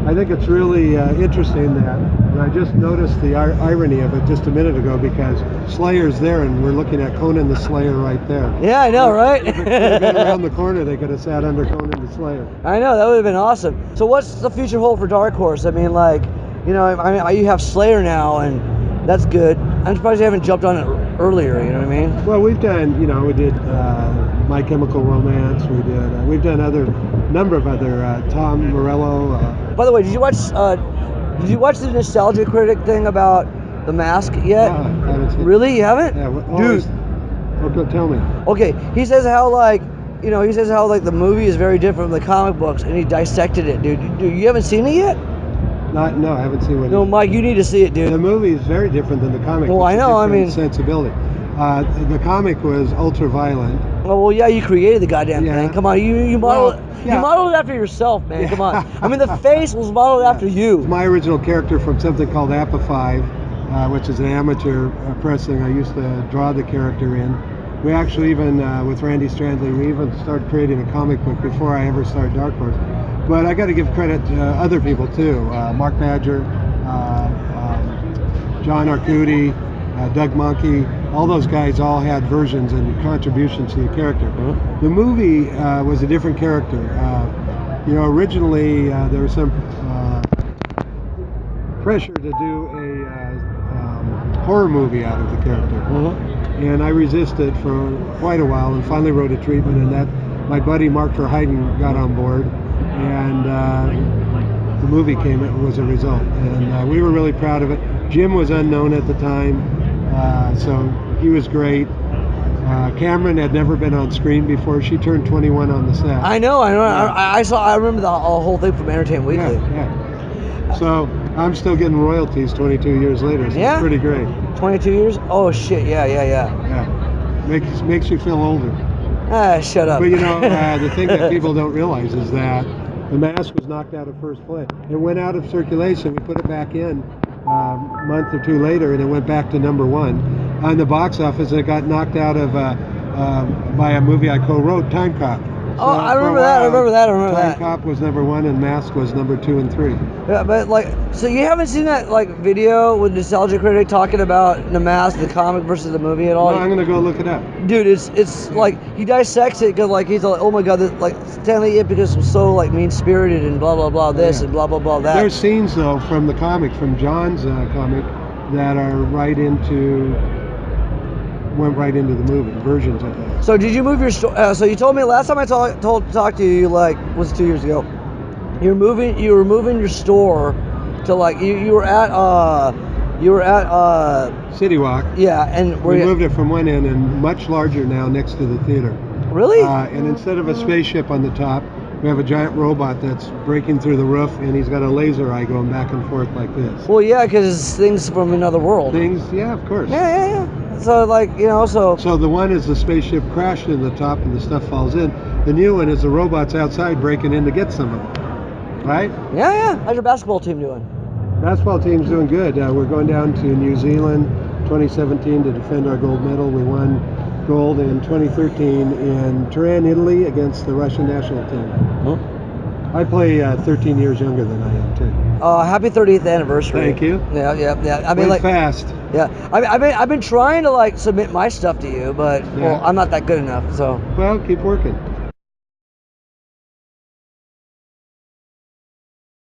I think it's really interesting that, and I just noticed the irony of it just a minute ago, because Slayer's there and we're looking at Conan the Slayer right there. Yeah, I know, right? If it had been around the corner, they could have sat under Conan the Slayer. I know, that would have been awesome. So what's the future hold for Dark Horse? I mean, like, you know, I mean, you have Slayer now, and that's good. I'm surprised you haven't jumped on it earlier, you know what I mean? Well, we've done, you know, we did My Chemical Romance, we've done number of other, Tom Morello. By the way, did you watch the Nostalgia Critic thing about The Mask yet? I haven't seen Really? You haven't? Yeah, dude. Okay, tell me. Okay, he says how like the movie is very different from the comic books, and he dissected it, dude. You haven't seen it yet? No, I haven't seen one. No, Mike, you need to see it, dude. The movie is very different than the comic. Well, I know. I mean, sensibility. The comic was ultra violent. Oh well, yeah, you created the goddamn thing. Come on, you modeled you modeled it after yourself, man. Come on. I mean, the face was modeled after you. My original character from something called Appa 5, which is an amateur pressing. I used to draw the character in. We actually even with Randy Strandley, we even started creating a comic book before I ever started Dark Horse. But I got to give credit to other people too. Mark Badger, John Arcudi, Doug Monkey. All those guys all had versions and contributions to the character. The movie was a different character. You know, originally there was some pressure to do a horror movie out of the character, and I resisted for quite a while, and finally wrote a treatment, and that my buddy Mark Verheiden got on board, and the movie came. It was a result, and we were really proud of it. Jim was unknown at the time. So he was great. Cameron had never been on screen before. She turned 21 on the set. I know. I remember the whole thing from Entertainment Weekly. Yeah. So I'm still getting royalties 22 years later. So it's pretty great. 22 years? Oh shit! Yeah. Makes you feel older. Ah, shut up. But you know, the thing that people don't realize is that The Mask was knocked out of first place. It went out of circulation. We put it back in a month or two later, and it went back to #1 on the box office. It got knocked out of by a movie I co-wrote, Time Cop. So I remember that. Time Cop was #1 and Mask was #2 and 3. Yeah, but like, so you haven't seen that like video with Nostalgia Critic talking about The Mask, the comic versus the movie at all? No, I'm gonna go look it up. Dude, it's like he dissects it because like he's like, oh my god, this, like Stanley Ipkiss was so like mean spirited and blah blah blah this and blah blah blah that. There's scenes though from the comic, from John's comic, that are went right into the movie versions of that. So did you move your store? So you told me last time I talked to you, like was 2 years ago. You were moving your store to like you were at City Walk. Yeah, and we moved it from one end and much larger now next to the theater. Really? And instead of a spaceship on the top, we have a giant robot that's breaking through the roof, and he's got a laser eye going back and forth like this. Well, yeah, because it's things from another world. Yeah, of course. Yeah. So, like, you know, So the one is the spaceship crashed in the top and the stuff falls in. The new one is the robots outside breaking in to get some of it. Right? Yeah. How's your basketball team doing? Basketball team's doing good. We're going down to New Zealand 2017 to defend our gold medal. We won gold in 2013 in Turin, Italy, against the Russian national team. I play 13 years younger than I am too. Happy 30th anniversary. Thank you. Yeah. I mean, like fast. Yeah, I've been trying to like submit my stuff to you, but well, I'm not that good enough. So. Well, keep working.